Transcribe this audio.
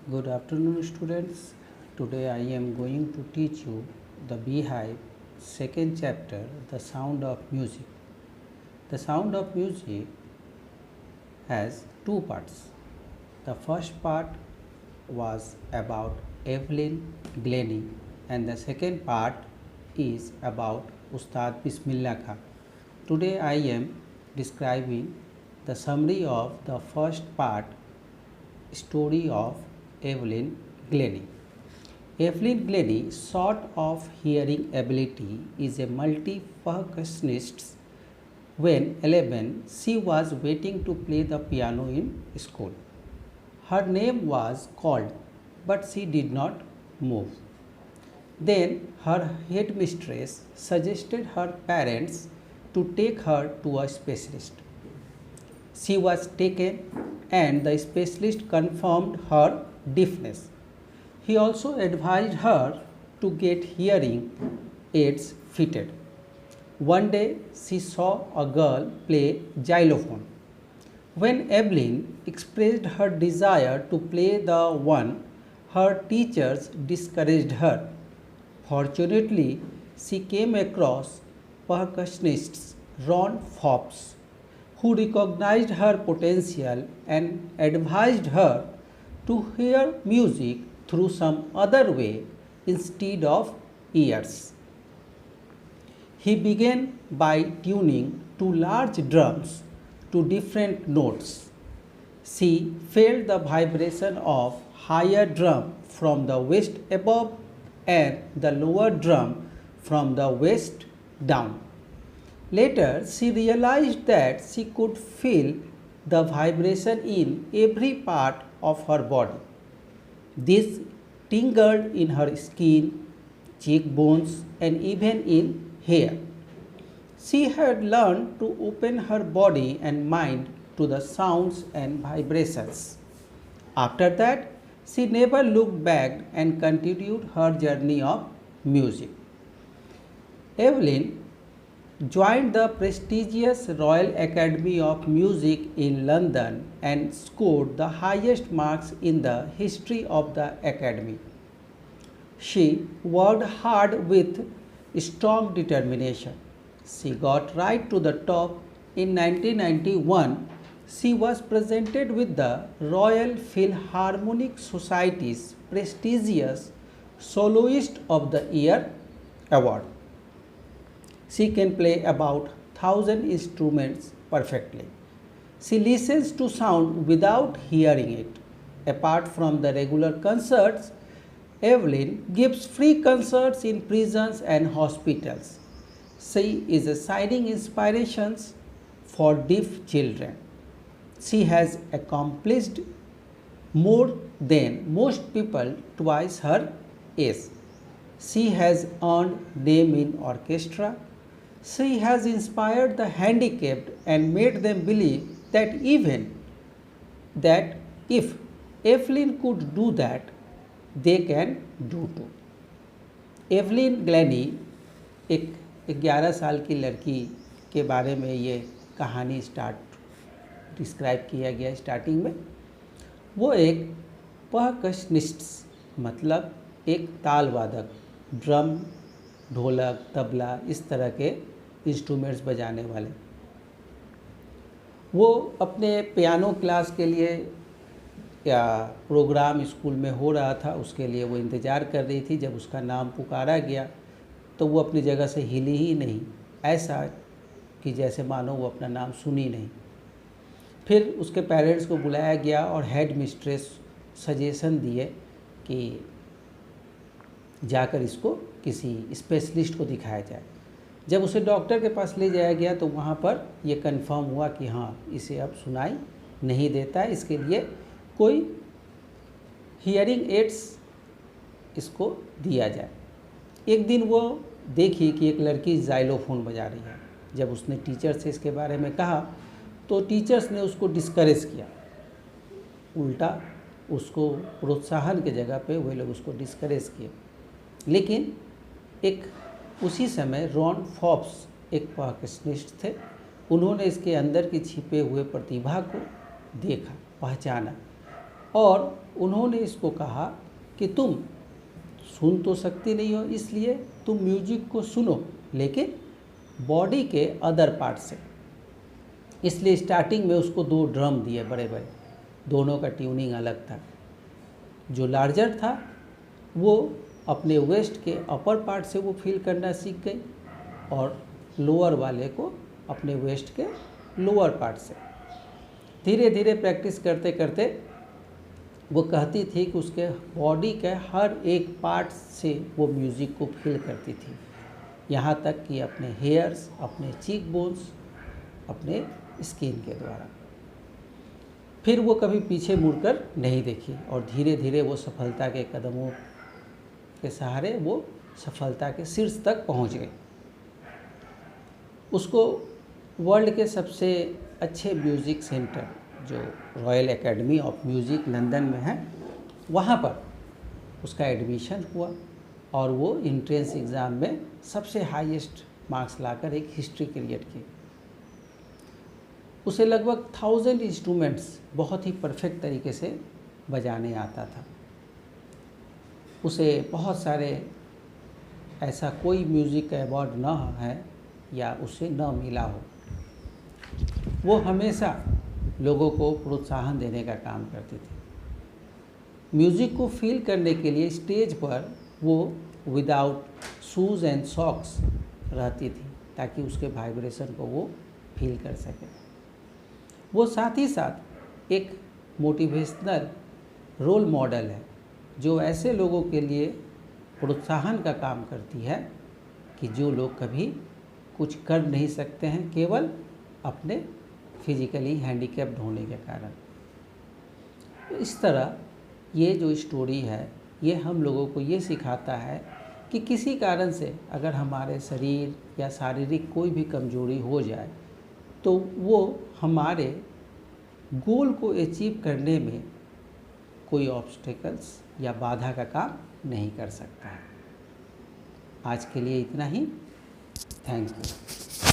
Good afternoon, students. Today I am going to teach you the Beehive second chapter, The Sound of Music. The Sound of Music has two parts. The first part was about Evelyn Glennie, and the second part is about Ustad Bismillah Khan. Today I am describing the summary of the first part, story of Evelyn Glennie. Evelyn Glennie, short of hearing ability, is a multi-percussionist. When 11, she was waiting to play the piano in school. Her name was called, but she did not move. Then her headmistress suggested her parents to take her to a specialist. She was taken, and the specialist confirmed her deafness. He also advised her to get hearing aids fitted. One day she saw a girl play xylophone. When Evelyn expressed her desire to play the one, her teachers discouraged her. Fortunately, she came across percussionist Ron Forbes, who recognized her potential and advised her to hear music through some other way instead of ears. He began by tuning two large drums to different notes. She felt the vibration of higher drum from the waist above and the lower drum from the waist down. Later, she realized that she could feel the vibration in every part of her body. This tingled in her skin, cheekbones, and even in hair. She had learned to open her body and mind to the sounds and vibrations. After that, she never looked back and continued her journey of music. Evelyn joined the prestigious Royal Academy of Music in London and scored the highest marks in the history of the Academy. She worked hard with strong determination. She got right to the top. In 1991, she was presented with the Royal Philharmonic Society's prestigious Soloist of the Year award. She can play about 1,000 instruments perfectly. She listens to sound without hearing it. Apart from the regular concerts, Evelyn gives free concerts in prisons and hospitals. She is a shining inspiration for deaf children. She has accomplished more than most people twice her age. She has earned name in orchestra. She has inspired the handicapped and made them believe that even that if Evelyn could do that, they can do too. Evelyn Glennie एक 11 साल की लड़की के बारे में ये कहानी describe किया गया स्टार्टिंग में। वो एक परकशनिस्ट मतलब एक ताल वादक, ड्रम, ढोलक, तबला इस तरह के इंस्ट्रूमेंट्स बजाने वाले। वो अपने पियानो क्लास के लिए या प्रोग्राम स्कूल में हो रहा था, उसके लिए वो इंतज़ार कर रही थी। जब उसका नाम पुकारा गया तो वो अपनी जगह से हिली ही नहीं, ऐसा कि जैसे मानो वो अपना नाम सुनी नहीं। फिर उसके पेरेंट्स को बुलाया गया और हेड मिस्ट्रेस सजेशन दिए कि जाकर इसको किसी स्पेशलिस्ट को दिखाया जाए। जब उसे डॉक्टर के पास ले जाया गया तो वहाँ पर ये कंफर्म हुआ कि हाँ, इसे अब सुनाई नहीं देता है, इसके लिए कोई हियरिंग एड्स इसको दिया जाए। एक दिन वो देखी कि एक लड़की जाइलोफोन बजा रही है। जब उसने टीचर से इसके बारे में कहा तो टीचर्स ने उसको डिस्करेज किया, उल्टा उसको प्रोत्साहन के जगह पे वे लोग उसको डिस्करेज किए। लेकिन एक उसी समय रॉन फॉब्स एक परकशनिस्ट थे। उन्होंने इसके अंदर की छिपे हुए प्रतिभा को देखा, पहचाना और उन्होंने इसको कहा कि तुम सुन तो सकती नहीं हो, इसलिए तुम म्यूजिक को सुनो लेकिन बॉडी के अदर पार्ट से। इसलिए स्टार्टिंग में उसको 2 ड्रम दिए बड़े बड़े, दोनों का ट्यूनिंग अलग था। जो लार्जर था वो अपने वेस्ट के अपर पार्ट से वो फील करना सीख गई और लोअर वाले को अपने वेस्ट के लोअर पार्ट से। धीरे धीरे प्रैक्टिस करते करते वो कहती थी कि उसके बॉडी के हर एक पार्ट से वो म्यूज़िक को फील करती थी, यहाँ तक कि अपने हेयर्स, अपने चीक बोन्स, अपने स्किन के द्वारा। फिर वो कभी पीछे मुड़कर नहीं देखी और धीरे धीरे वो सफलता के कदमों के सहारे वो सफलता के शीर्ष तक पहुंच गई। उसको वर्ल्ड के सबसे अच्छे म्यूज़िक सेंटर जो royal academy of music London में है, वहाँ पर उसका एडमिशन हुआ और वो एंट्रेंस एग्ज़ाम में सबसे हाईएस्ट मार्क्स लाकर एक हिस्ट्री क्रिएट की। उसे लगभग 1000 इंस्ट्रूमेंट्स बहुत ही परफेक्ट तरीके से बजाने आता था। उसे बहुत सारे ऐसा कोई म्यूज़िक अवार्ड न है या उसे न मिला हो। वो हमेशा लोगों को प्रोत्साहन देने का काम करती थी। म्यूज़िक को फील करने के लिए स्टेज पर वो विदाउट शूज़ एंड सॉक्स रहती थी ताकि उसके वाइब्रेशन को वो फील कर सके। वो साथ ही साथ एक मोटिवेशनल रोल मॉडल है जो ऐसे लोगों के लिए प्रोत्साहन का काम करती है कि जो लोग कभी कुछ कर नहीं सकते हैं केवल अपने फिजिकली हैंडीकैप्ड होने के कारण। तो इस तरह ये जो स्टोरी है ये हम लोगों को ये सिखाता है कि किसी कारण से अगर हमारे शरीर या शारीरिक कोई भी कमजोरी हो जाए तो वो हमारे गोल को अचीव करने में कोई ऑब्स्टेकल्स या बाधा का काम नहीं कर सकता है। आज के लिए इतना ही। Thank you.